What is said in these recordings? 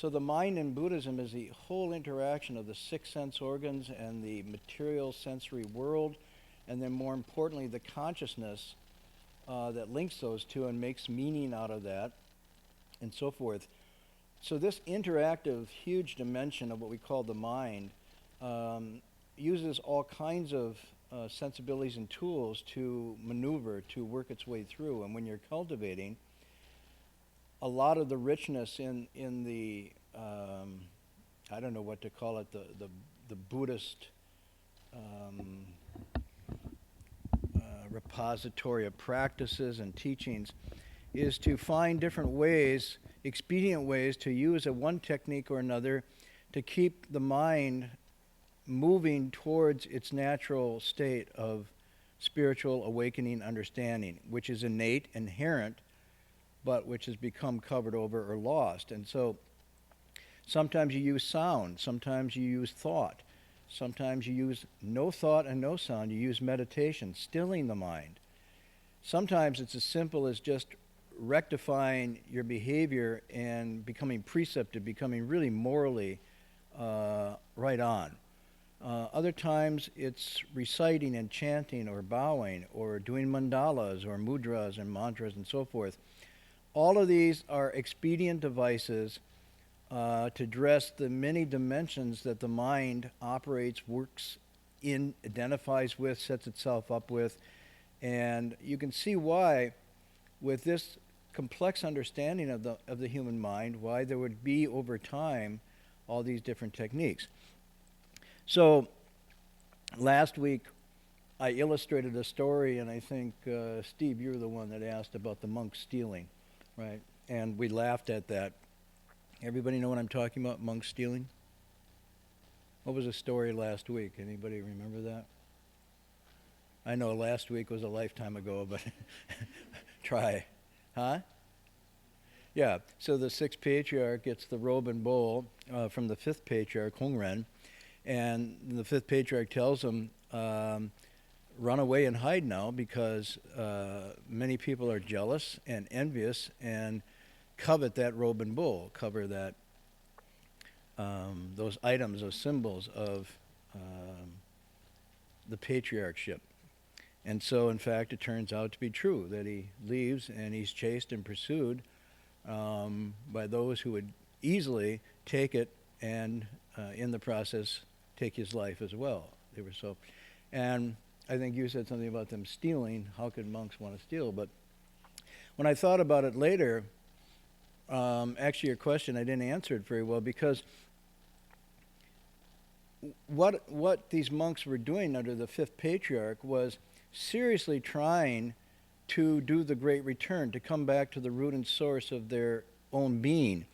So the mind in Buddhism is the whole interaction of the six sense organs and the material sensory world, and then more importantly, the consciousness that links those two and makes meaning out of that, and so forth. So this interactive, huge dimension of what we call the mind uses all kinds of sensibilities and tools to maneuver, to work its way through. And when you're cultivating, a lot of the richness in the, I don't know what to call it, the Buddhist repository of practices and teachings is to find different ways, expedient ways to use a one technique or another to keep the mind moving towards its natural state of spiritual awakening understanding, which is innate, inherent, but which has become covered over or lost. And so sometimes you use sound, sometimes you use thought, sometimes you use no thought and no sound. You use meditation, stilling the mind. Sometimes it's as simple as just rectifying your behavior and becoming preceptive, becoming really morally right on. Other times it's reciting and chanting or bowing or doing mandalas or mudras and mantras and so forth. All of these are expedient devices to address the many dimensions that the mind operates, works in, identifies with, sets itself up with. And you can see why, with this complex understanding of the human mind, why there would be over time all these different techniques. So last week I illustrated a story, and I think, Steve, you were the one that asked about the monk stealing, right? And we laughed at that. Everybody know what I'm talking about, monk stealing? What was the story last week? Anybody remember that? I know last week was a lifetime ago, but try. Huh? Yeah, so the sixth patriarch gets the robe and bowl from the fifth patriarch, Hongren, and the fifth patriarch tells him, run away and hide now because many people are jealous and envious and covet that robe and bowl, cover that, those items, those symbols of the patriarchship. And so, in fact, it turns out to be true that he leaves and he's chased and pursued by those who would easily take it and, in the process, take his life as well. They were so, and I think you said something about them stealing. How could monks want to steal? But when I thought about it later, actually your question, I didn't answer it very well, because what these monks were doing under the fifth patriarch was seriously trying to do the great return, to come back to the root and source of their own being.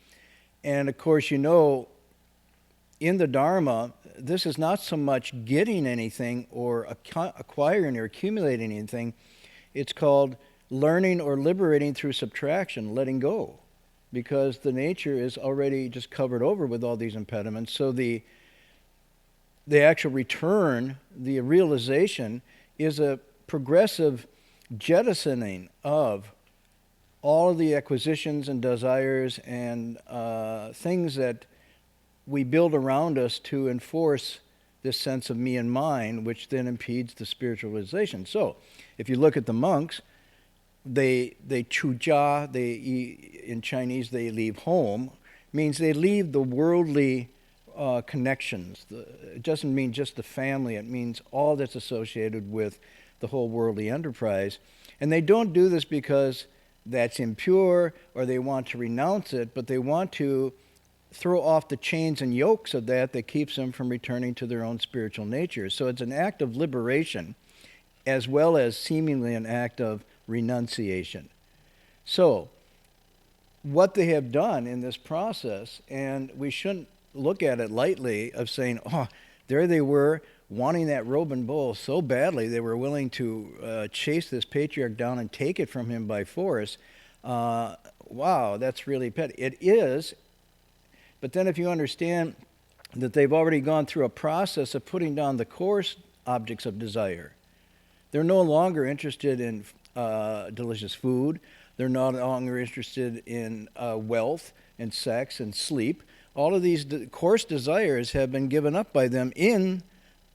And of course, you know, in the Dharma, this is not so much getting anything or acquiring or accumulating anything. It's called learning or liberating through subtraction, letting go, because the nature is already just covered over with all these impediments. So the actual return, the realization, is a progressive jettisoning of all of the acquisitions and desires and things that we build around us to enforce this sense of me and mine, which then impedes the spiritual realization. So, if you look at the monks, they chujia, in Chinese they leave home, means they leave the worldly connections. It doesn't mean just the family, it means all that's associated with the whole worldly enterprise. And they don't do this because that's impure or they want to renounce it, but they want to throw off the chains and yokes of that keeps them from returning to their own spiritual nature. So it's an act of liberation as well as seemingly an act of renunciation. So what they have done in this process, and we shouldn't look at it lightly of saying, oh, there they were wanting that robe and bowl so badly they were willing to chase this patriarch down and take it from him by force. Wow, that's really petty. It is, but then if you understand that they've already gone through a process of putting down the coarse objects of desire, they're no longer interested in delicious food. They're no longer interested in wealth and sex and sleep. All of these coarse desires have been given up by them in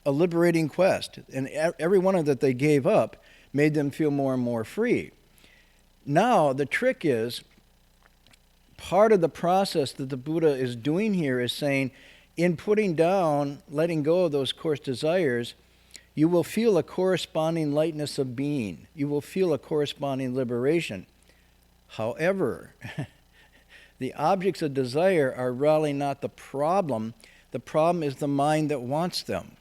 a liberating quest. And every one of that they gave up made them feel more and more free. Now, the trick is, part of the process that the Buddha is doing here is saying, in putting down, letting go of those coarse desires, you will feel a corresponding lightness of being. You will feel a corresponding liberation. However, the objects of desire are really not the problem. The problem is the mind that wants them.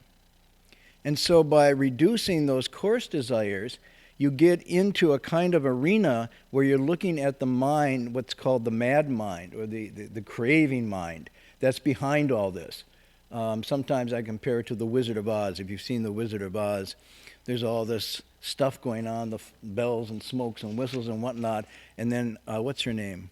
And so by reducing those coarse desires, you get into a kind of arena where you're looking at the mind, what's called the mad mind, or the craving mind, that's behind all this. Sometimes I compare it to the Wizard of Oz. If you've seen the Wizard of Oz, there's all this stuff going on, the bells and smokes and whistles and whatnot. And then, what's her name?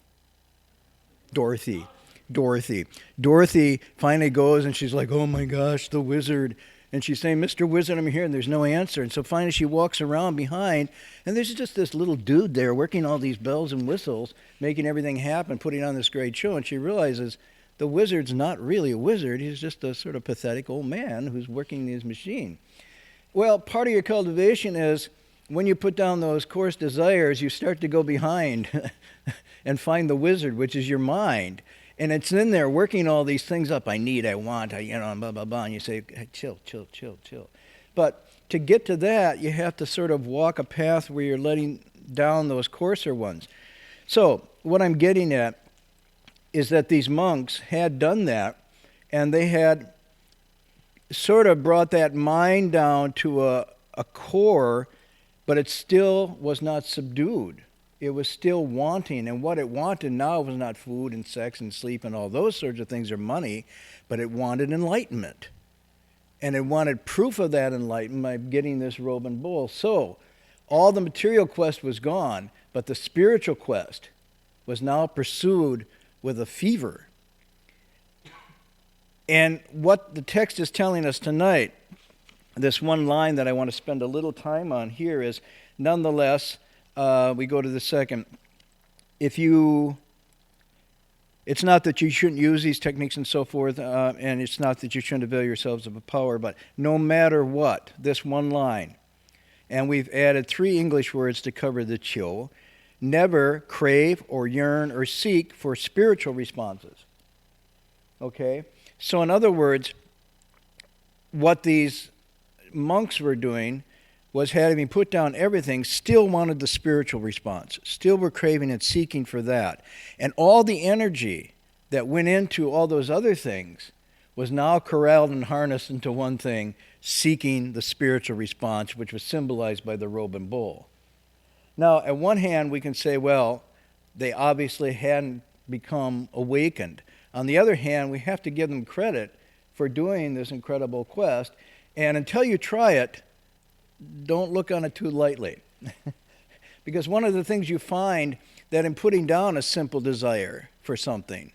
Dorothy. Dorothy finally goes and she's like, oh my gosh, the wizard. And she's saying, Mr. Wizard, I'm here, and there's no answer. And so finally she walks around behind, and there's just this little dude there working all these bells and whistles, making everything happen, putting on this great show. And she realizes the wizard's not really a wizard. He's just a sort of pathetic old man who's working his machine. Well, part of your cultivation is when you put down those coarse desires, you start to go behind and find the wizard, which is your mind. And it's in there working all these things up. I need, I want, blah, blah, blah. And you say, hey, chill. But to get to that, you have to sort of walk a path where you're letting down those coarser ones. So what I'm getting at is that these monks had done that, and they had sort of brought that mind down to a core, but it still was not subdued. It was still wanting, and what it wanted now was not food and sex and sleep and all those sorts of things or money, but it wanted enlightenment. And it wanted proof of that enlightenment by getting this robe and bowl. So all the material quest was gone, but the spiritual quest was now pursued with a fever. And what the text is telling us tonight, this one line that I want to spend a little time on here is, nonetheless, we go to the second. It's not that you shouldn't use these techniques and so forth, and it's not that you shouldn't avail yourselves of a power, but no matter what, this one line, and we've added 3 English words to cover the chill, never crave or yearn or seek for spiritual responses. Okay? So in other words, what these monks were doing was, having put down everything, still wanted the spiritual response, still were craving and seeking for that. And all the energy that went into all those other things was now corralled and harnessed into one thing, seeking the spiritual response, which was symbolized by the robe and bowl. Now, at one hand, we can say, well, they obviously hadn't become awakened. On the other hand, we have to give them credit for doing this incredible quest. And until you try it, don't look on it too lightly. Because one of the things you find that in putting down a simple desire for something,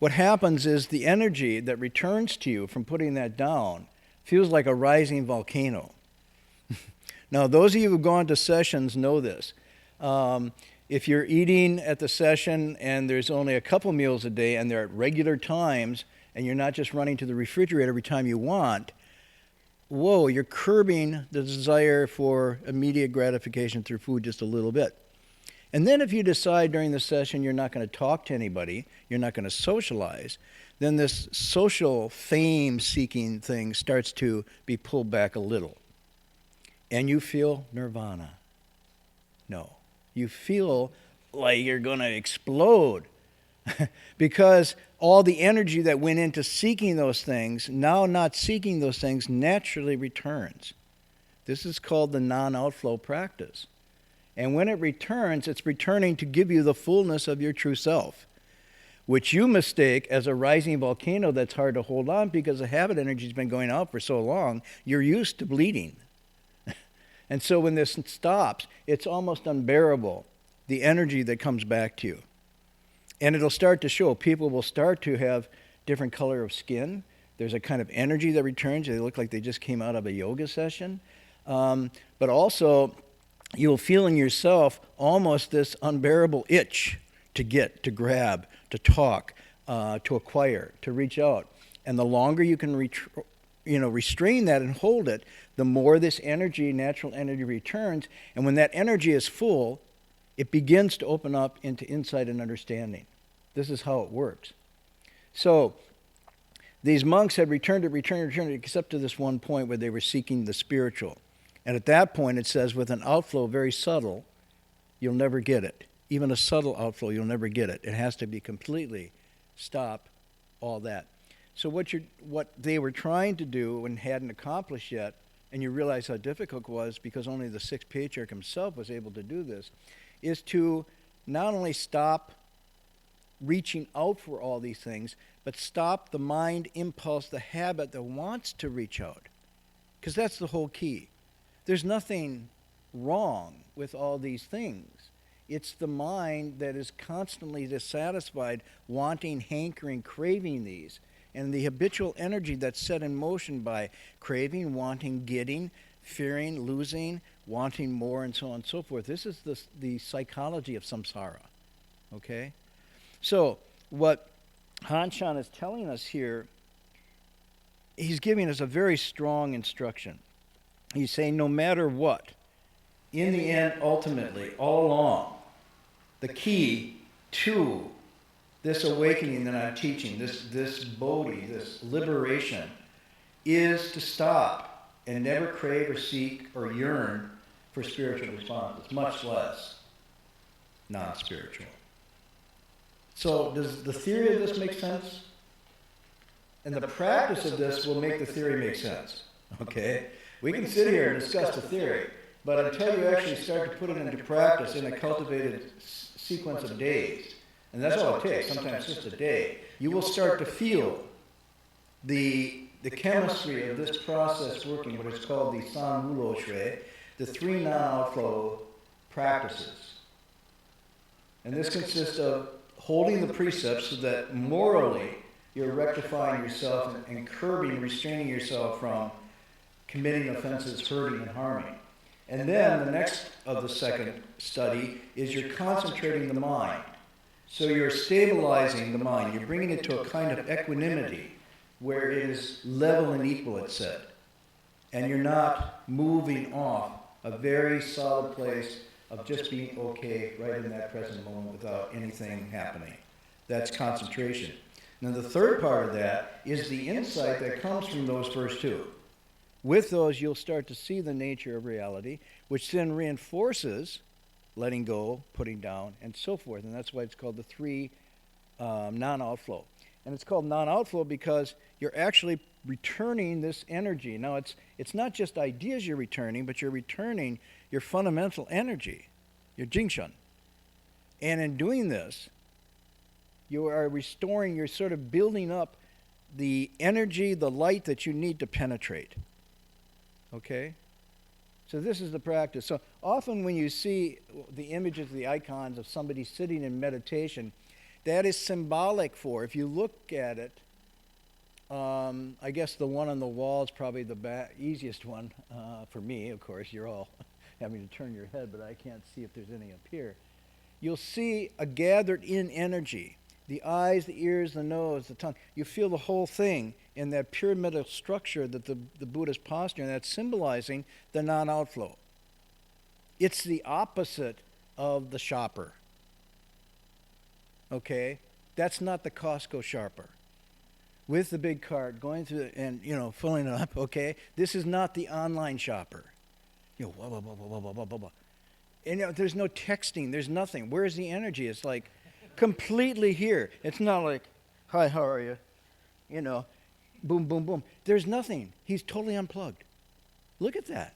what happens is the energy that returns to you from putting that down feels like a rising volcano. Now, those of you who've gone to sessions know this. If you're eating at the session and there's only a couple meals a day and they're at regular times and you're not just running to the refrigerator every time you want, whoa, you're curbing the desire for immediate gratification through food just a little bit. And then if you decide during the session you're not going to talk to anybody, you're not going to socialize, then this social fame-seeking thing starts to be pulled back a little. And you feel nirvana. No. You feel like you're going to explode because all the energy that went into seeking those things, now not seeking those things, naturally returns. This is called the non-outflow practice. And when it returns, it's returning to give you the fullness of your true self, which you mistake as a rising volcano that's hard to hold on because the habit energy has been going out for so long, you're used to bleeding. And so when this stops, it's almost unbearable, the energy that comes back to you. And it'll start to show. People will start to have different color of skin. There's a kind of energy that returns. They look like they just came out of a yoga session. But also, you'll feel in yourself almost this unbearable itch to get, to grab, to talk, to acquire, to reach out. And the longer you can restrain that and hold it, the more this energy, natural energy, returns. And when that energy is full, it begins to open up into insight and understanding. This is how it works. So these monks had returned, except to this one point where they were seeking the spiritual. And at that point, it says, with an outflow very subtle, you'll never get it. Even a subtle outflow, you'll never get it. It has to be completely stop all that. So what they were trying to do and hadn't accomplished yet, and you realize how difficult it was because only the sixth patriarch himself was able to do this, is to not only stop reaching out for all these things, but stop the mind impulse, the habit that wants to reach out. Because that's the whole key. There's nothing wrong with all these things. It's the mind that is constantly dissatisfied, wanting, hankering, craving these. And the habitual energy that's set in motion by craving, wanting, getting, fearing, losing, wanting more, and so on and so forth. This is the psychology of samsara. Okay? So, what Hanshan is telling us here, he's giving us a very strong instruction. He's saying no matter what, in the end, ultimately, all along, the key to this awakening that I'm teaching, this bodhi, this liberation, is to stop and never crave or seek or yearn for spiritual responses, much less non-spiritual. So does the theory of this make sense? And the practice of this will make the theory make sense. Okay? We can sit here and discuss the theory, but until you actually start to put it into practice in a cultivated sequence of days, and that's all it takes, sometimes just a day, you will start to feel the chemistry of this process working, what is called the San Wulo Shui, the three non-outflow practices. And this consists of holding the precepts so that morally you're rectifying yourself and curbing, restraining yourself from committing offenses, hurting, and harming. And then the next of the second study is you're concentrating the mind. So you're stabilizing the mind. You're bringing it to a kind of equanimity where it is level and equal, it said. And you're not moving off a very solid place of just being okay right in that present moment without anything happening. That's concentration. Now the third part of that is the insight that comes from those first two. With those, you'll start to see the nature of reality, which then reinforces letting go, putting down, and so forth. And that's why it's called the three non-outflow. And it's called non-outflow because you're actually returning this energy. Now, it's not just ideas you're returning, but you're returning your fundamental energy, your jingshan. And in doing this, you are restoring, you're sort of building up the energy, the light that you need to penetrate. Okay? So this is the practice. So often when you see the images, the icons of somebody sitting in meditation, that is symbolic for, if you look at it, I guess the one on the wall is probably the easiest one for me. Of course, you're all having to turn your head, but I can't see if there's any up here. You'll see a gathered in energy. The eyes, the ears, the nose, the tongue. You feel the whole thing in that pyramidal structure that the Buddha's posturing, that's symbolizing the non-outflow. It's the opposite of the shopper. Okay? That's not the Costco shopper. With the big cart, going through and, filling it up, okay? This is not the online shopper. Blah, blah, blah, blah, blah, blah, blah, blah. And there's no texting, there's nothing. Where's the energy? It's like completely here. It's not like, hi, how are you? Boom, boom, boom. There's nothing. He's totally unplugged. Look at that.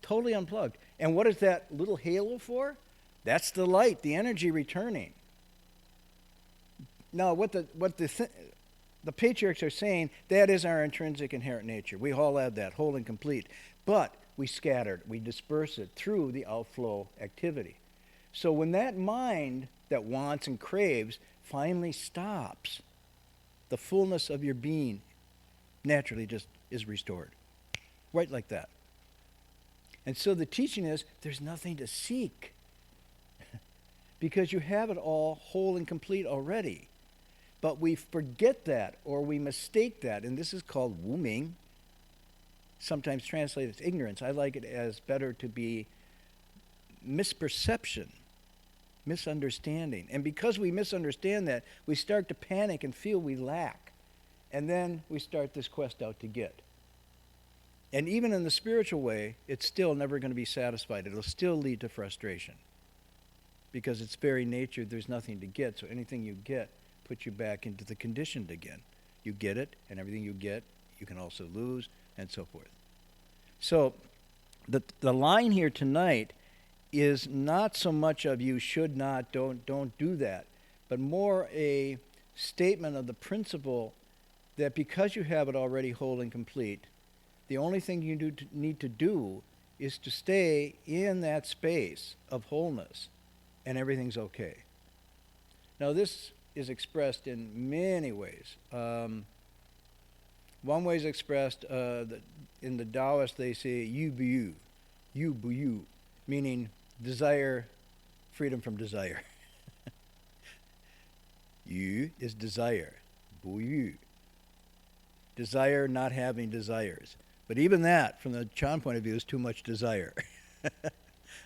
Totally unplugged. And what is that little halo for? That's the light, the energy returning. Now, what the patriarchs are saying, that is our intrinsic inherent nature. We all have that, whole and complete. But we scatter it, we disperse it through the outflow activity. So when that mind that wants and craves finally stops, the fullness of your being naturally just is restored. Right like that. And so the teaching is there's nothing to seek because you have it all whole and complete already. But we forget that or we mistake that, and this is called wuming, sometimes translated as ignorance. I like it as better to be misperception, misunderstanding. And because we misunderstand that, we start to panic and feel we lack. And then we start this quest out to get. And even in the spiritual way, it's still never going to be satisfied. It'll still lead to frustration. Because its very nature, there's nothing to get. So anything you get puts you back into the conditioned again. You get it, and everything you get, you can also lose, and so forth. So the line here tonight is not so much of you should not, don't do that, but more a statement of the principle that because you have it already whole and complete, the only thing you need to do is to stay in that space of wholeness, and everything's okay. Now this is expressed in many ways. One way is expressed in the Taoist, they say yu bu yu, meaning desire, freedom from desire. Yu is desire, bu yu. Desire, not having desires. But even that, from the Chan point of view, is too much desire.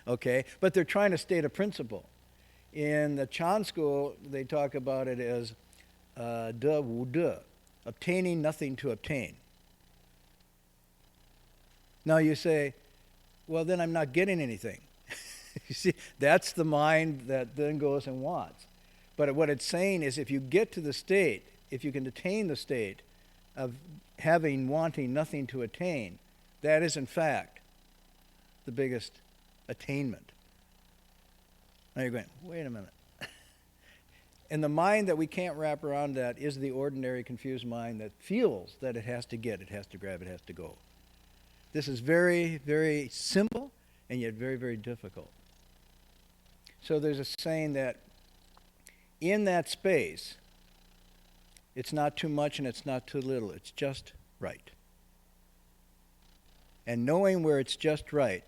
Okay? But they're trying to state a principle. In the Chan school, they talk about it as de wu de, obtaining nothing to obtain. Now you say, well, then I'm not getting anything. You see, that's the mind that then goes and wants. But what it's saying is if you get to the state, if you can attain the state of wanting nothing to attain, that is in fact the biggest attainment. Now you're going, wait a minute. And the mind that we can't wrap around that is the ordinary confused mind that feels that it has to get, it has to grab, it has to go. This is very, very simple and yet very, very difficult. So there's a saying that in that space, it's not too much and it's not too little, it's just right. And knowing where it's just right,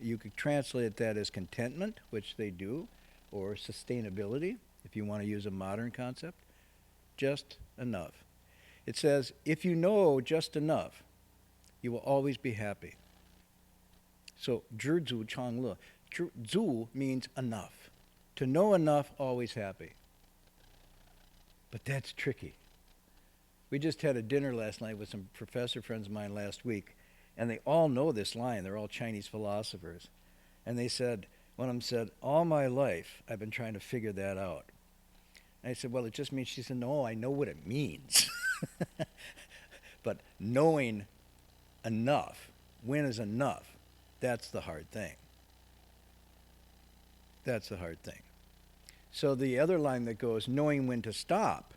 you could translate that as contentment, which they do, or sustainability, if you want to use a modern concept, just enough. It says, if you know just enough, you will always be happy. So, zhi zu chang le. Zu means enough. To know enough, always happy. But that's tricky. We just had a dinner last night with some professor friends of mine last week, and they all know this line. They're all Chinese philosophers. And they said, one of them said, all my life I've been trying to figure that out. And I said, well, it just means, she said, no, I know what it means. But knowing enough, when is enough, that's the hard thing. That's the hard thing. So the other line that goes, knowing when to stop,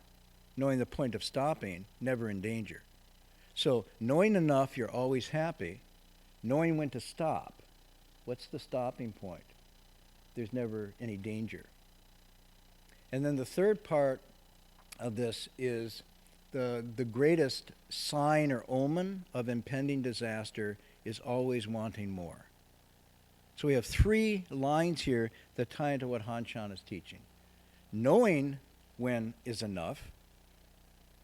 knowing the point of stopping, never in danger. So knowing enough, you're always happy. Knowing when to stop, what's the stopping point? There's never any danger. And then the third part of this is the greatest sign or omen of impending disaster is always wanting more. So we have three lines here that tie into what Han Chan is teaching. Knowing when is enough,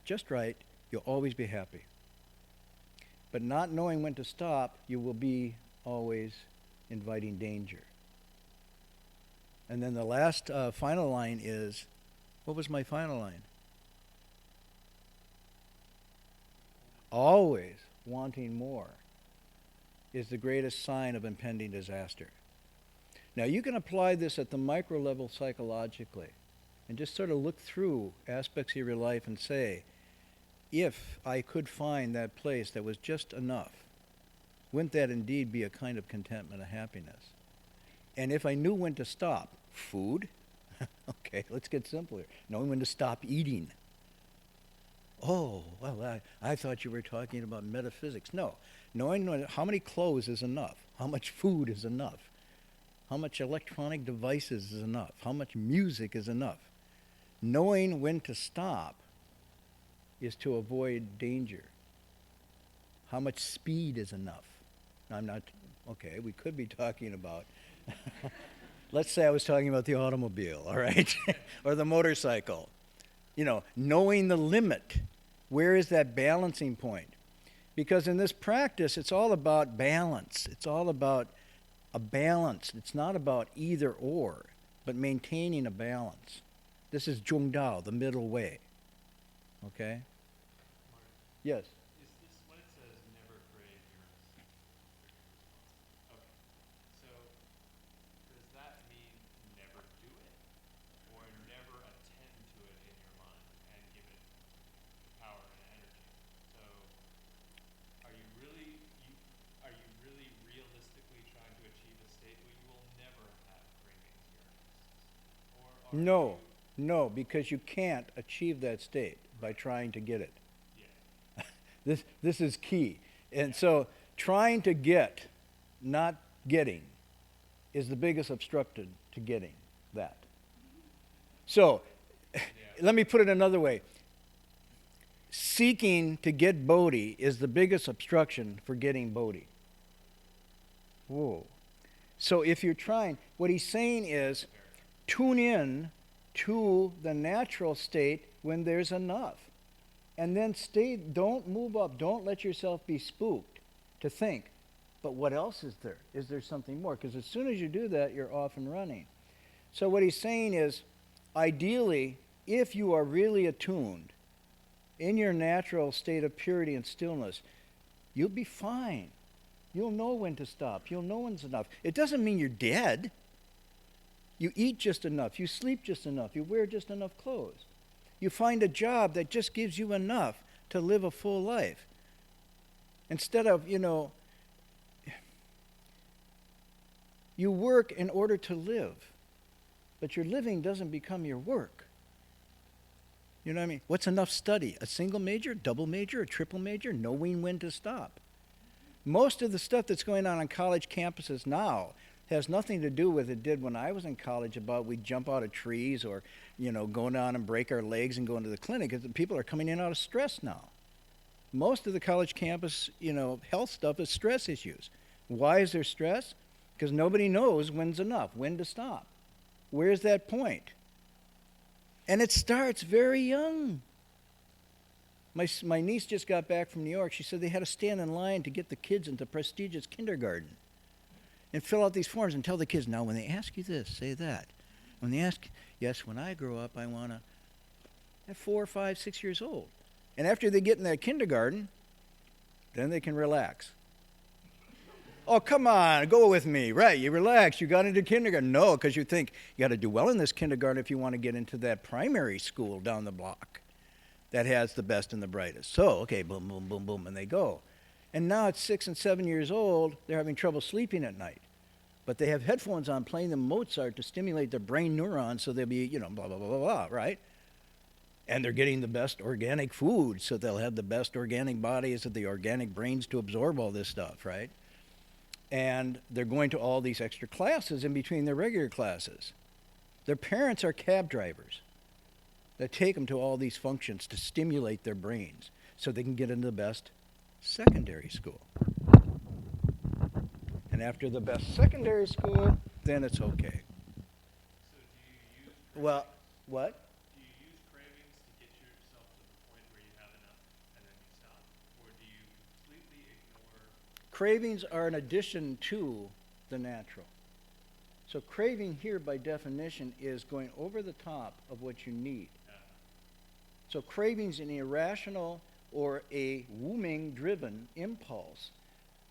just right, you'll always be happy. But not knowing when to stop, you will be always inviting danger. And then the last final line is, what was my final line? Always wanting more is the greatest sign of impending disaster. Now you can apply this at the micro level psychologically and just sort of look through aspects of your life and say, if I could find that place that was just enough, wouldn't that indeed be a kind of contentment, a happiness? And if I knew when to stop, food, okay, let's get simpler. Knowing when to stop eating. Oh, well, I thought you were talking about metaphysics. No, knowing how many clothes is enough, how much food is enough, how much electronic devices is enough, how much music is enough. Knowing when to stop is to avoid danger. How much speed is enough? Now, I'm not Okay, we could be talking about, let's say I was talking about the automobile, all right? Or the motorcycle. You know, knowing the limit. Where is that balancing point? Because in this practice, it's all about balance. It's all about a balance. It's not about either or, but maintaining a balance. This is Zhongdao, the middle way. Okay? Yes. Is this when it says never crave your okay? So does that mean never do it, or never attend to it in your mind and give it power and energy? So are you really realistically trying to achieve a state where you will never have cravings, yearnings, or are No, you? no, because you can't achieve that state by trying to get it. Yeah. This is key. And so trying to get, not getting, is the biggest obstruction to getting that. So Yeah. let me put it another way. Seeking to get Bodhi is the biggest obstruction for getting Bodhi. Whoa. So if you're trying, what he's saying is tune in to the natural state when there's enough. And then stay, don't move up, don't let yourself be spooked to think, but what else is there? Is there something more? Because as soon as you do that, you're off and running. So what he's saying is, ideally, if you are really attuned in your natural state of purity and stillness, you'll be fine. You'll know when to stop. You'll know when's enough. It doesn't mean you're dead. You eat just enough. You sleep just enough. You wear just enough clothes. You find a job that just gives you enough to live a full life. Instead of, you work in order to live, but your living doesn't become your work. You know what I mean? What's enough study? A single major, double major, a triple major, knowing when to stop. Most of the stuff that's going on college campuses now has nothing to do with it did when I was in college about we'd jump out of trees or, go down and break our legs and go into the clinic. Because people are coming in out of stress now. Most of the college campus, health stuff is stress issues. Why is there stress? Because nobody knows when's enough, when to stop. Where's that point? And it starts very young. My niece just got back from New York. She said they had to stand in line to get the kids into prestigious kindergarten and fill out these forms and tell the kids, now when they ask you this, say that. When they ask, yes, when I grow up, I want to, at 4, 5, 6 years old. And after they get in that kindergarten, then they can relax. Oh, come on, go with me. Right, you relax. You got into kindergarten. No, because you think you got to do well in this kindergarten if you want to get into that primary school down the block that has the best and the brightest. So, okay, boom, boom, boom, boom, and they go. And now at 6 and 7 years old, they're having trouble sleeping at night. But they have headphones on playing them Mozart to stimulate their brain neurons so they'll be, blah, blah, blah, blah, blah, right? And they're getting the best organic food, so they'll have the best organic bodies and the organic brains to absorb all this stuff, right? And they're going to all these extra classes in between their regular classes. Their parents are cab drivers that take them to all these functions to stimulate their brains so they can get into the best secondary school. And after the best secondary school, then it's okay. So do you use Well, what? do you use cravings to get yourself to the point where you have enough and then you stop, or do you completely ignore? Cravings are an addition to the natural. So craving here by definition is going over the top of what you need. So craving's an irrational or a woming-driven impulse,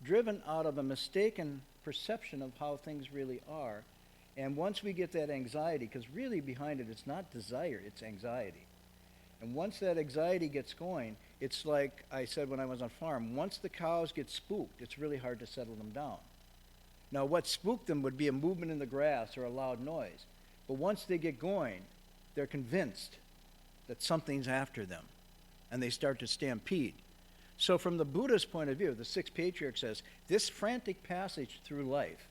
driven out of a mistaken perception of how things really are. And once we get that anxiety, because really behind it, it's not desire, it's anxiety. And once that anxiety gets going, it's like I said when I was on farm, once the cows get spooked, it's really hard to settle them down. Now, what spooked them would be a movement in the grass or a loud noise. But once they get going, they're convinced that something's after them, and they start to stampede. So from the Buddha's point of view, the sixth patriarch says, this frantic passage through life,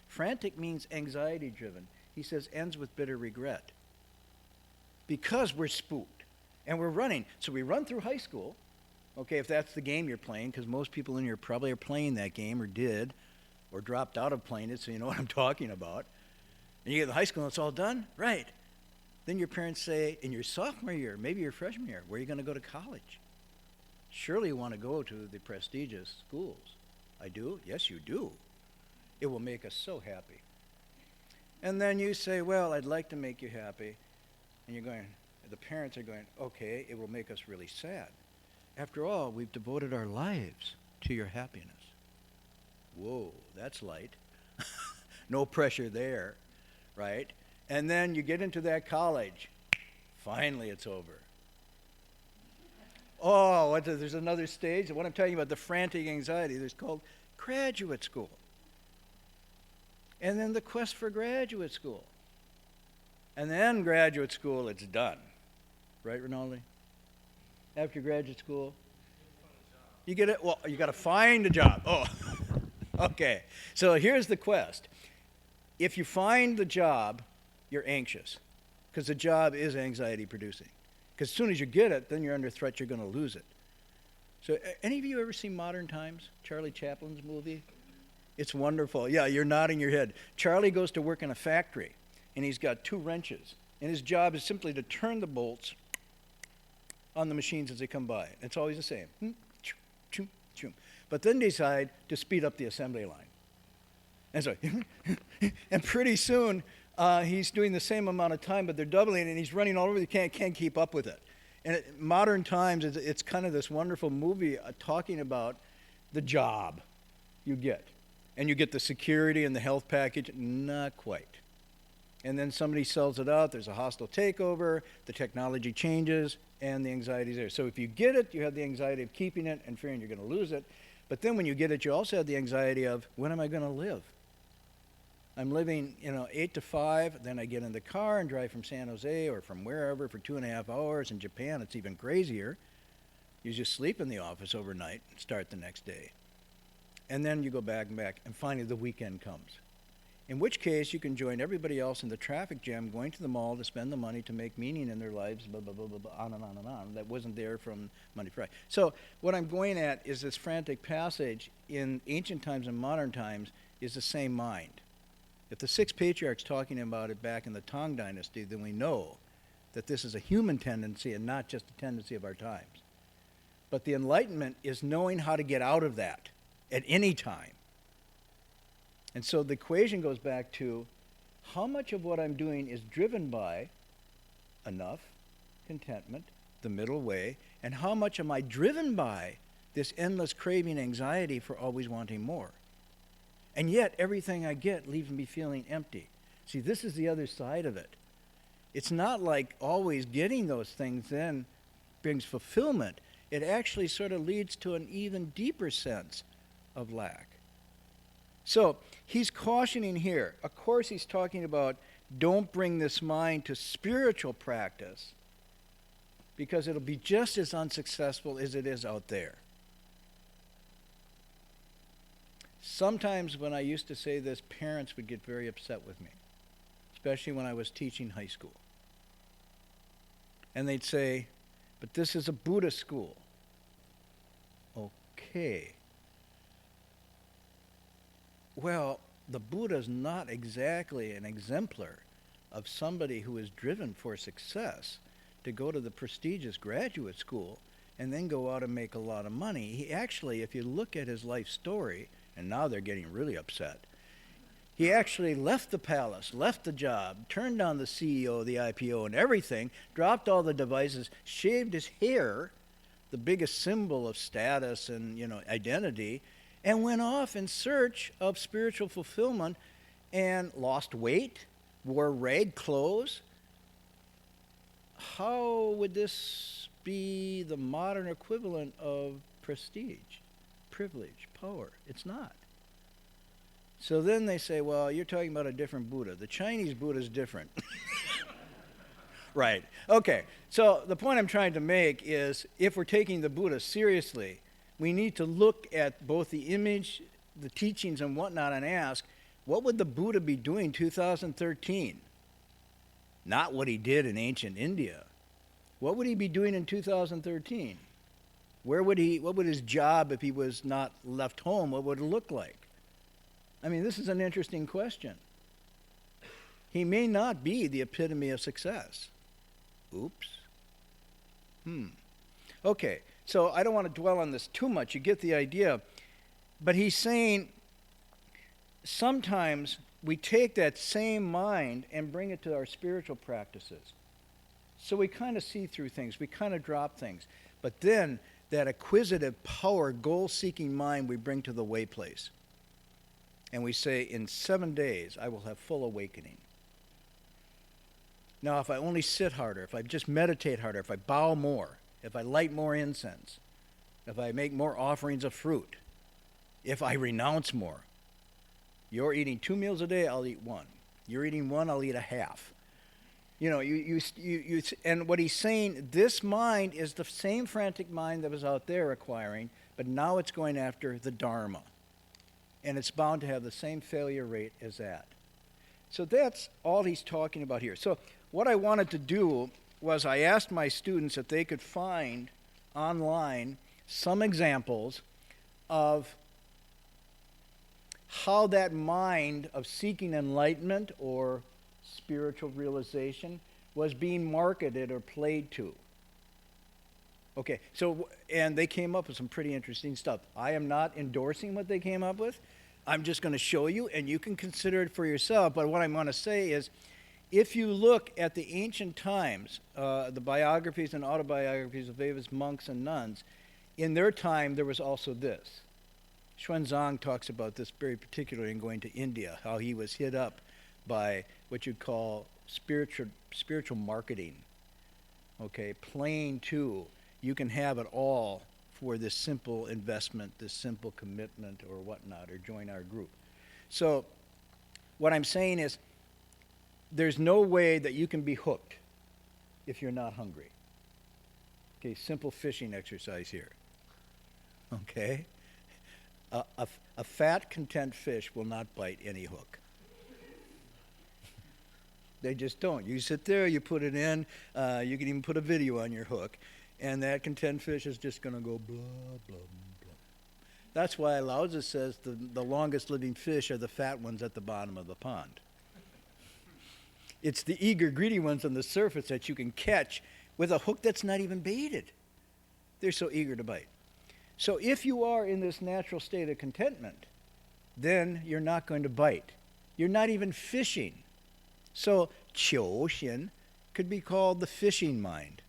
frantic means anxiety-driven, he says ends with bitter regret. Because we're spooked, and we're running. So we run through high school, Okay, if that's the game you're playing, because most people in here probably are playing that game or did, or dropped out of playing it, so you know what I'm talking about. And you get to high school and it's all done? Right. Then your parents say, in your sophomore year, maybe your freshman year, where are you going to go to college? Surely you want to go to the prestigious schools. I do? Yes, you do. It will make us so happy. And then you say, well, I'd like to make you happy. And you're going, the parents are going, okay, it will make us really sad. After all, we've devoted our lives to your happiness. Whoa, that's light. No pressure there, right? And then you get into that college. Finally, it's over. Oh, there's another stage. What I'm talking about, the frantic anxiety, there's called graduate school. And then the quest for graduate school. And then graduate school, it's done. Right, Rinaldi? After graduate school, you get it. Well, you got to find a job. Oh, okay. So here's the quest. If you find the job, you're anxious, because the job is anxiety producing. Because as soon as you get it, then you're under threat. You're going to lose it. So, any of you ever seen Modern Times? Charlie Chaplin's movie. It's wonderful. Yeah, you're nodding your head. Charlie goes to work in a factory, and he's got 2 wrenches, and his job is simply to turn the bolts on the machines as they come by. It's always the same. But then decide to speed up the assembly line. And so, and pretty soon, he's doing the same amount of time, but they're doubling it, and he's running all over. He can't keep up with it. And Modern Times, it's kind of this wonderful movie talking about the job you get. And you get the security and the health package. Not quite. And then somebody sells it out, there's a hostile takeover, the technology changes, and the anxiety's there. So if you get it, you have the anxiety of keeping it and fearing you're going to lose it. But then when you get it, you also have the anxiety of, when am I going to live? I'm living, 8 to 5, then I get in the car and drive from San Jose or from wherever for 2.5 hours. In Japan, it's even crazier. You just sleep in the office overnight and start the next day. And then you go back and back, and finally the weekend comes. In which case, you can join everybody else in the traffic jam going to the mall to spend the money to make meaning in their lives, blah, blah, blah, blah, blah, on and on and on. That wasn't there from Monday, Friday. So what I'm going at is this frantic passage in ancient times and modern times is the same mind. If the 6 patriarchs talking about it back in the Tang Dynasty, then we know that this is a human tendency and not just a tendency of our times. But the Enlightenment is knowing how to get out of that at any time. And so the equation goes back to how much of what I'm doing is driven by enough, contentment, the middle way, and how much am I driven by this endless craving anxiety for always wanting more. And yet everything I get leaves me feeling empty. See, this is the other side of it. It's not like always getting those things then brings fulfillment. It actually sort of leads to an even deeper sense of lack. So he's cautioning here. Of course, he's talking about don't bring this mind to spiritual practice because it'll be just as unsuccessful as it is out there. Sometimes when I used to say this, parents would get very upset with me, especially when I was teaching high school. And they'd say, but this is a Buddhist school. Okay. Well, the Buddha's not exactly an exemplar of somebody who is driven for success to go to the prestigious graduate school and then go out and make a lot of money. He actually, if you look at his life story, and now they're getting really upset, he actually left the palace, left the job, turned down the CEO, the IPO, and everything, dropped all the devices, shaved his hair, the biggest symbol of status and identity, and went off in search of spiritual fulfillment and lost weight, wore rag clothes. How would this be the modern equivalent of prestige, privilege, power? It's not. So then they say, well, you're talking about a different Buddha. The Chinese Buddha is different. Right. Okay. So the point I'm trying to make is if we're taking the Buddha seriously, we need to look at both the image, the teachings, and whatnot and ask, what would the Buddha be doing 2013? Not what he did in ancient India. What would he be doing in 2013? What would his job, if he was not left home, what would it look like? I mean, this is an interesting question. He may not be the epitome of success. Oops. Okay, so I don't want to dwell on this too much. You get the idea. But he's saying sometimes we take that same mind and bring it to our spiritual practices. So we kind of see through things. We kind of drop things. But then that acquisitive power, goal-seeking mind we bring to the way place. And we say, in 7 days, I will have full awakening. Now, if I only sit harder, if I just meditate harder, if I bow more, if I light more incense, if I make more offerings of fruit, if I renounce more. You're eating 2 meals a day, I'll eat 1. You're eating 1, I'll eat a half. You know, and what he's saying, this mind is the same frantic mind that was out there acquiring, but now it's going after the Dharma. And it's bound to have the same failure rate as that. So that's all he's talking about here. So what I wanted to do was I asked my students if they could find online some examples of how that mind of seeking enlightenment or spiritual realization was being marketed or played to. Okay, so, and they came up with some pretty interesting stuff. I am not endorsing what they came up with. I'm just going to show you, and you can consider it for yourself. But what I'm going to say is, if you look at the ancient times, the biographies and autobiographies of various monks and nuns, in their time there was also this. Xuanzang talks about this very particularly in going to India, how he was hit up by what you'd call spiritual marketing. Okay, playing to, you can have it all for this simple investment, this simple commitment or whatnot, or join our group. So what I'm saying is, there's no way that you can be hooked if you're not hungry. Okay, simple fishing exercise here. Okay? A fat, content fish will not bite any hook. They just don't. You sit there, you put it in, you can even put a video on your hook, and that content fish is just going to go blah, blah, blah. That's why Lao Tzu says the longest living fish are the fat ones at the bottom of the pond. It's the eager, greedy ones on the surface that you can catch with a hook that's not even baited. They're so eager to bite. So if you are in this natural state of contentment, then you're not going to bite. You're not even fishing. So qiu xian could be called the fishing mind.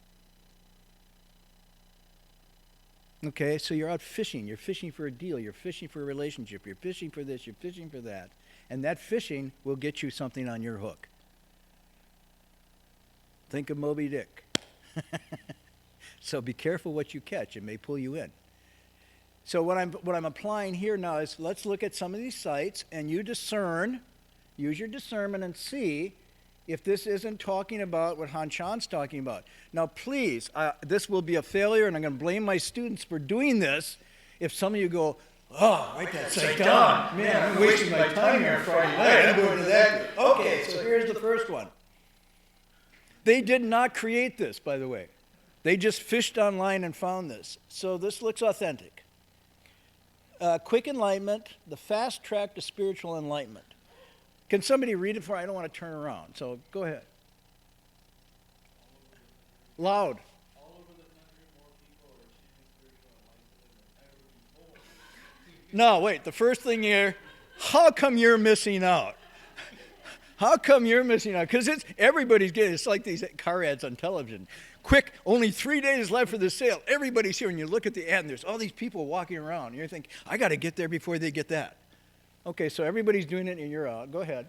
Okay, so you're out fishing. You're fishing for a deal. You're fishing for a relationship. You're fishing for this. You're fishing for that. And that fishing will get you something on your hook. Think of Moby Dick. So be careful what you catch. It may pull you in. So what I'm applying here now is, let's look at some of these sites, and you discern, use your discernment and see if this isn't talking about what Han Chan's talking about. Now please, this will be a failure, and I'm going to blame my students for doing this. If some of you go, oh, write that site down. Man, I'm wasting my time here on Friday night. I'm going to that. Okay, so here's the first one. They did not create this, by the way. They just fished online and found this. So this looks authentic. Quick enlightenment, the fast track to spiritual enlightenment. Can somebody read it for me? I don't want to turn around, so go ahead. Loud. All over the country, more people are achieving spiritual enlightenment than ever before. No, wait, the first thing here, how come you're missing out? How come you're missing out? Because everybody's getting, it's like these car ads on television. Quick, only 3 days left for the sale. Everybody's here, and you look at the ad, and there's all these people walking around, and you're thinking, I got to get there before they get that. Okay, so everybody's doing it, and you're out. Go ahead.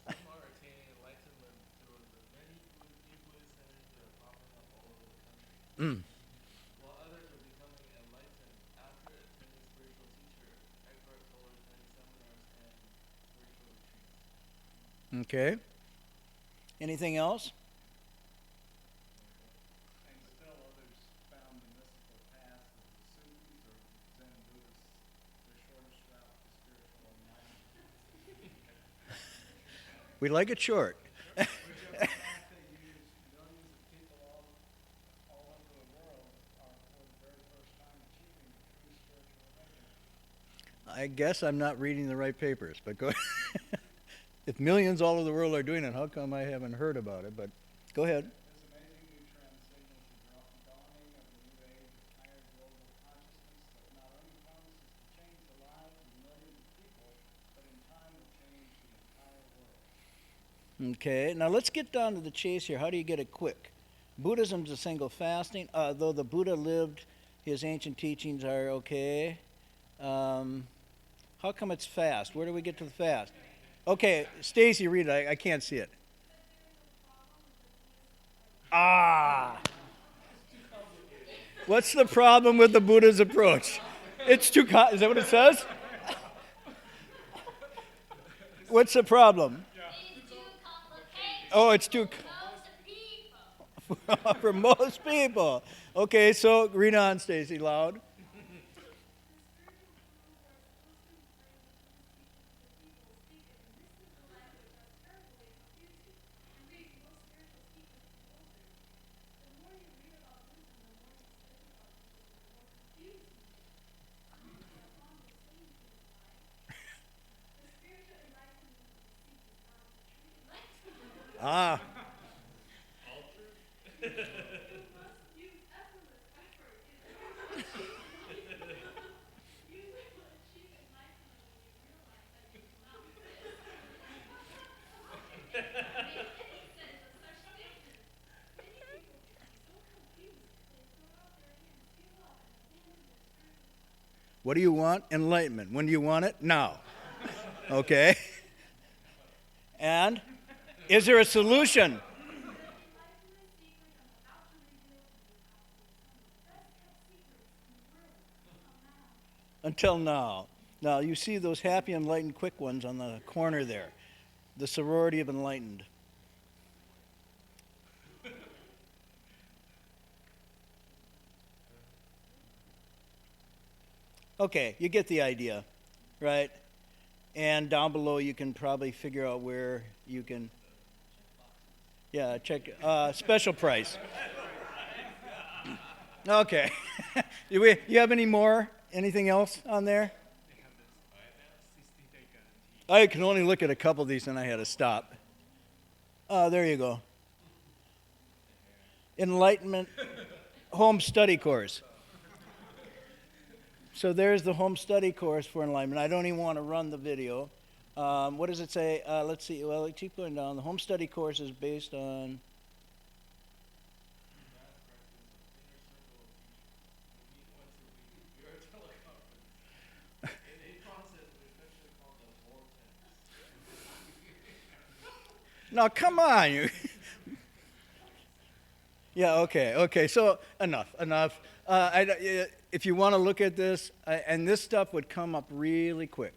Some are attaining enlightenment through the many Buddhist centers that are popping up all over the country. While others are becoming enlightened after attending spiritual teacher, expert or attending seminars and spiritual retreats. Okay. Anything else? And still others found the mystical path of the Sufis or Zen Buddhists, the shortest route to spiritual enlightenment. We like it short. Which of the fact they use millions of people all over the world are for the very I guess I'm not reading the right papers, but go ahead. If millions all over the world are doing it, how come I haven't heard about it? But go ahead. This amazing new trend signals the dawning of a new age of higher global consciousness that not only promises to change the lives of millions of people, but in time will change the entire world. Okay, now let's get down to the chase here. How do you get it quick? Buddhism's a single fasting. Though the Buddha lived, his ancient teachings are okay. How come it's fast? Where do we get to the fast? Okay, Stacy, read it. I can't see it. Ah! What's the problem with the Buddha's approach? It's too is that what it says? What's the problem? It's too complicated. Oh, it's too For most people. for most people. Okay, so read on, Stacy, loud. Ah. What do you want? Enlightenment. When do you want it? Now. Okay. And is there a solution? Until now. Now, you see those happy, enlightened, quick ones on the corner there. The sorority of enlightened. Okay, you get the idea, right? And down below, you can probably figure out where you can. Yeah, check. Special price. Okay. You have any more? Anything else on there? I can only look at a couple of these and I had to stop. Oh, there you go. Enlightenment home study course. So there's the home study course for enlightenment. I don't even want to run the video. What does it say? Let's see. Well, keep going down. The home study course is based on. Now, come on. Yeah, okay. So, enough. If you want to look at this, and this stuff would come up really quick.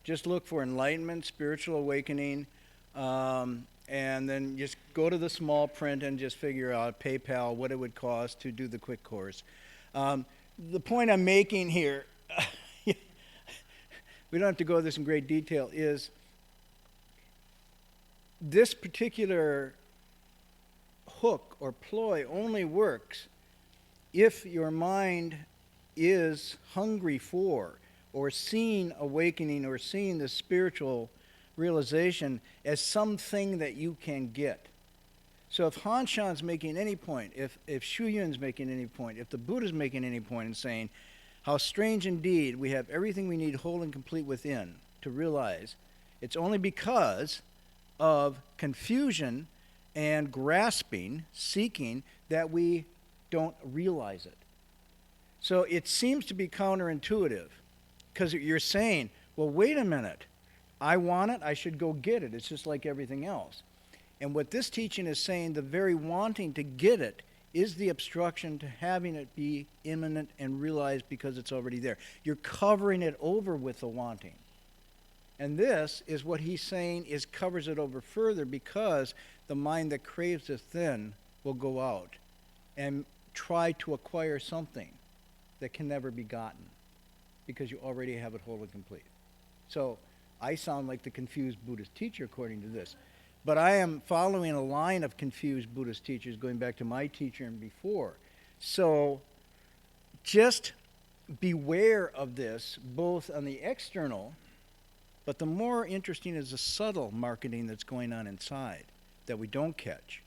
Just look for enlightenment, spiritual awakening, and then just go to the small print and just figure out PayPal, what it would cost to do the quick course. The point I'm making here, we don't have to go over this in great detail, is this particular hook or ploy only works if your mind is hungry for or seeing awakening or seeing the spiritual realization as something that you can get. So if Han Shan's making any point, if Shu Yun's making any point, if the Buddha's making any point in saying how strange indeed we have everything we need whole and complete within to realize, it's only because of confusion and grasping, seeking, that we don't realize it. So it seems to be counterintuitive because you're saying, well, wait a minute. I want it, I should go get it. It's just like everything else. And what this teaching is saying, the very wanting to get it is the obstruction to having it be imminent and realized because it's already there. You're covering it over with the wanting. And this is what he's saying is covers it over further because the mind that craves it then will go out and try to acquire something that can never be gotten because you already have it whole and complete. So I sound like the confused Buddhist teacher according to this. But I am following a line of confused Buddhist teachers going back to my teacher and before. So just beware of this, both on the external, but the more interesting is the subtle marketing that's going on inside that we don't catch.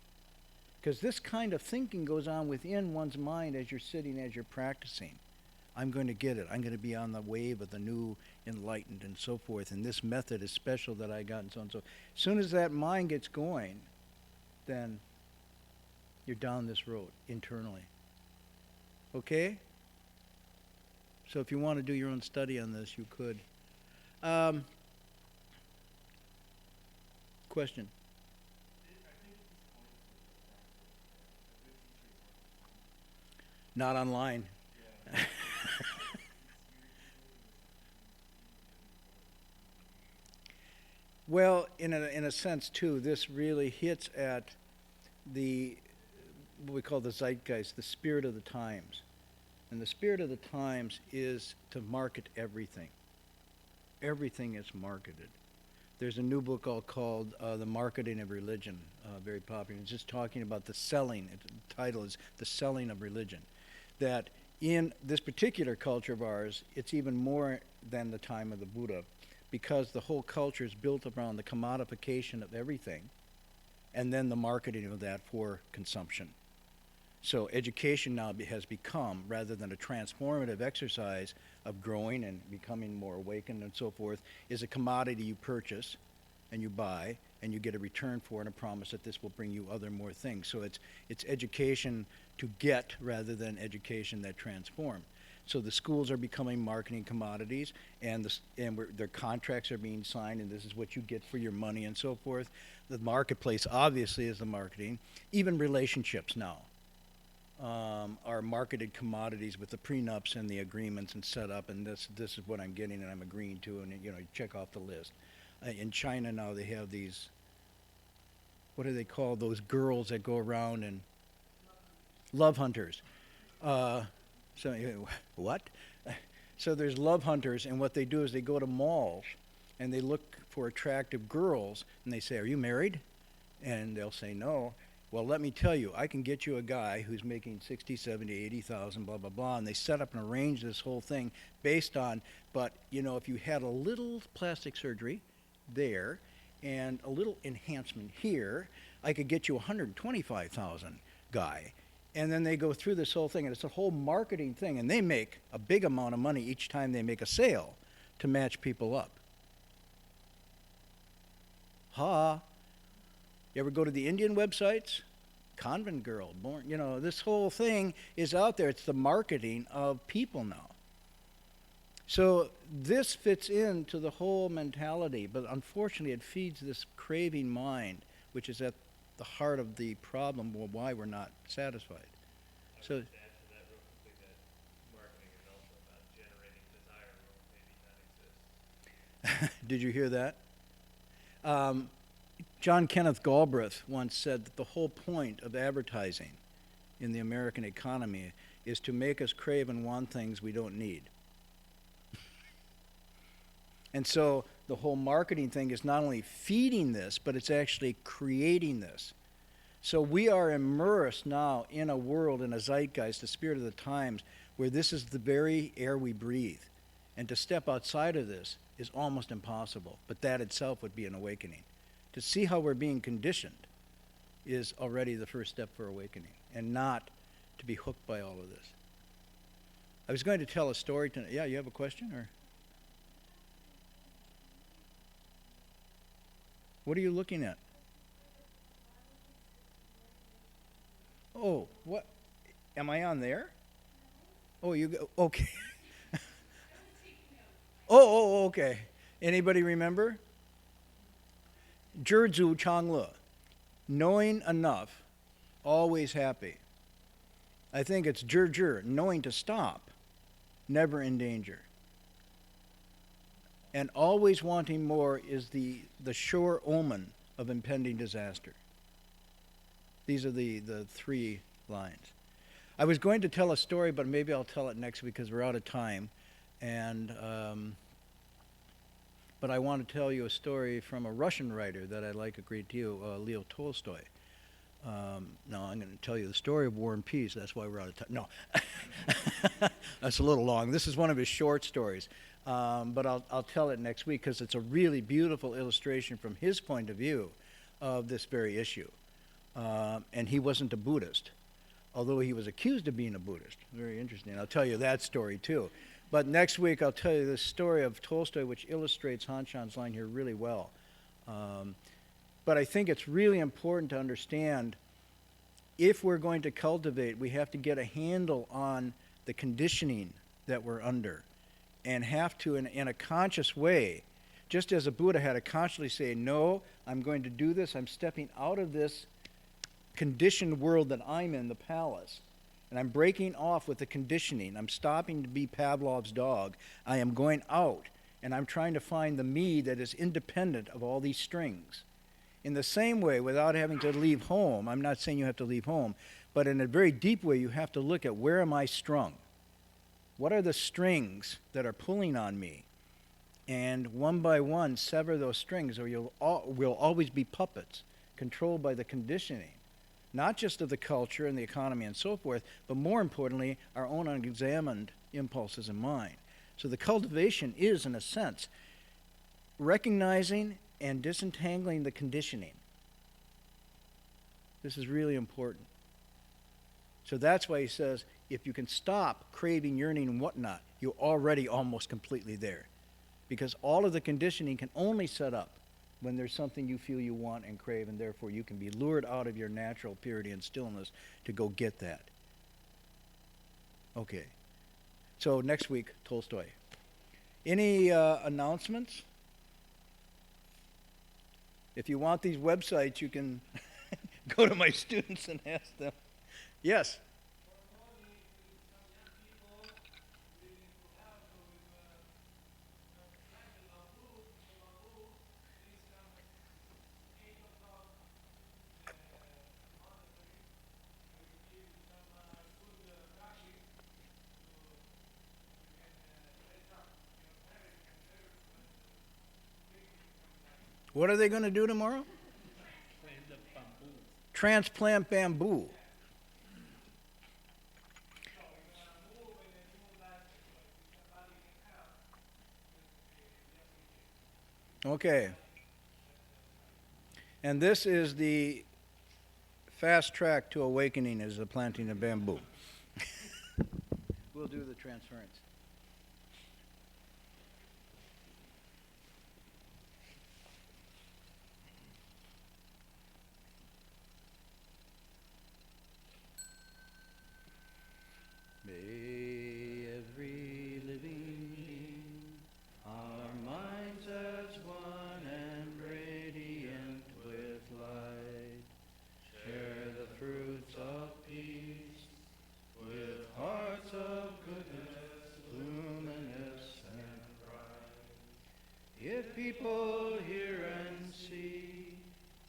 Because this kind of thinking goes on within one's mind as you're sitting, as you're practicing. I'm going to get it. I'm going to be on the wave of the new enlightened and so forth. And this method is special that I got and so on and so. As soon as that mind gets going, then you're down this road internally. Okay? So if you want to do your own study on this, you could. Question? Not online. Well, in a sense too, this really hits at the what we call the zeitgeist, the spirit of the times. And the spirit of the times is to market everything. Everything is marketed. There's a new book called The Marketing of Religion, very popular. It's just talking about the selling. The title is The Selling of Religion. That in this particular culture of ours, it's even more than the time of the Buddha, because the whole culture is built around the commodification of everything and then the marketing of that for consumption. So education now has become, rather than a transformative exercise of growing and becoming more awakened and so forth, is a commodity you purchase and you buy and you get a return for and a promise that this will bring you other more things. So it's education to get rather than education that transforms. So the schools are becoming marketing commodities, and their contracts are being signed, and this is what you get for your money and so forth. The marketplace obviously is the marketing. Even relationships now are marketed commodities with the prenups and the agreements and set up, and this is what I'm getting and I'm agreeing to, and you check off the list. In China now they have these, what do they call those girls that go around and love hunters. So what? So there's love hunters, and what they do is they go to malls and they look for attractive girls, and they say, "Are you married?" And they'll say no. Well, let me tell you, I can get you a guy who's making 60, 70, 80,000, blah, blah, blah, and they set up and arrange this whole thing based on, but, if you had a little plastic surgery there and a little enhancement here, I could get you a 125,000 guy. And then they go through this whole thing, and it's a whole marketing thing, and they make a big amount of money each time they make a sale to match people up. You ever go to the Indian websites? Convent girl, born, this whole thing is out there. It's the marketing of people now. So this fits into the whole mentality, but unfortunately it feeds this craving mind, which is at the heart of the problem of why we're not satisfied. So, I would add to that real quickly that marketing is also about generating desire where maybe none exists. did you hear that? John Kenneth Galbraith once said that the whole point of advertising in the American economy is to make us crave and want things we don't need. And so the whole marketing thing is not only feeding this, but it's actually creating this. So we are immersed now in a world, in a zeitgeist, the spirit of the times, where this is the very air we breathe. And to step outside of this is almost impossible. But that itself would be an awakening. To see how we're being conditioned is already the first step for awakening, and not to be hooked by all of this. I was going to tell a story tonight. Yeah, you have a question? Or what are you looking at? Oh, what? Am I on there? Oh, you go. Okay. Okay. Anybody remember? Zhu Changle. Knowing enough, always happy. I think it's Zhi, knowing to stop, never in danger. And always wanting more is the sure omen of impending disaster. These are the three lines. I was going to tell a story, but maybe I'll tell it next week because we're out of time. And but I want to tell you a story from a Russian writer that I like a great deal, Leo Tolstoy. Now I'm going to tell you the story of War and Peace. That's why we're out of time. No. That's a little long. This is one of his short stories, but I'll tell it next week because it's a really beautiful illustration from his point of view of this very issue. And he wasn't a Buddhist, although he was accused of being a Buddhist. Very interesting. I'll tell you that story too. But next week I'll tell you the story of Tolstoy, which illustrates Hanshan's line here really well. But I think it's really important to understand, if we're going to cultivate, we have to get a handle on the conditioning that we're under, and have to, in a conscious way, just as a Buddha had to consciously say, no, I'm going to do this, I'm stepping out of this conditioned world that I'm in, the palace, and I'm breaking off with the conditioning. I'm stopping to be Pavlov's dog. I am going out, and I'm trying to find the me that is independent of all these strings. In the same way, without having to leave home, I'm not saying you have to leave home, but in a very deep way, you have to look at, where am I strung? What are the strings that are pulling on me? And one by one, sever those strings, or we'll always be puppets, controlled by the conditioning, not just of the culture and the economy and so forth, but more importantly, our own unexamined impulses in mind. So the cultivation is, in a sense, recognizing and disentangling the conditioning. This is really important. So that's why he says, if you can stop craving, yearning, and whatnot, you're already almost completely there. Because all of the conditioning can only set up when there's something you feel you want and crave, and therefore you can be lured out of your natural purity and stillness to go get that. Okay. So next week, Tolstoy. Any announcements? If you want these websites, you can go to my students and ask them. Yes? What are they going to do tomorrow? Transplant bamboo. Okay. And this is the fast track to awakening, is the planting of bamboo. We'll do the transference. May every living being, our minds as one and radiant with light, share the fruits of peace with hearts of goodness, luminous and bright. If people hear and see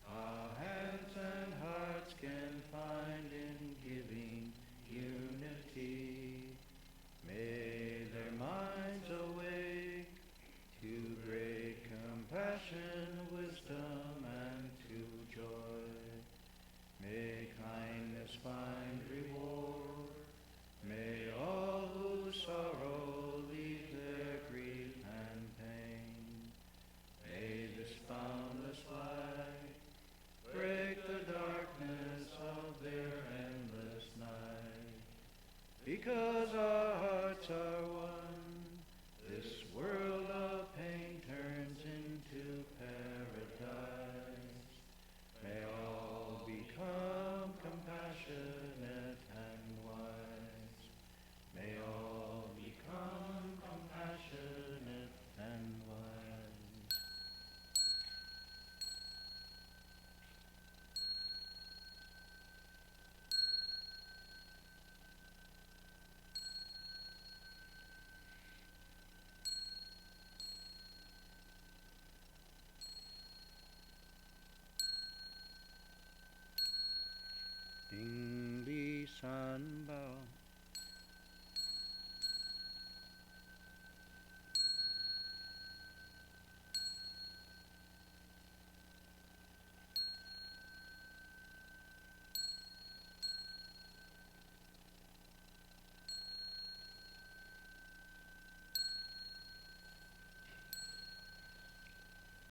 how hands and hearts can find in giving unity, may their minds awake to great compassion, wisdom, and to joy. May kindness find reward. May all who sorrow leave their grief and pain. May this boundless light break the darkness of their endless night. Because our hearts are one, this world of pain turns into paradise. May all become compassionate and wise. May all become compassionate and wise. Ding li san bao.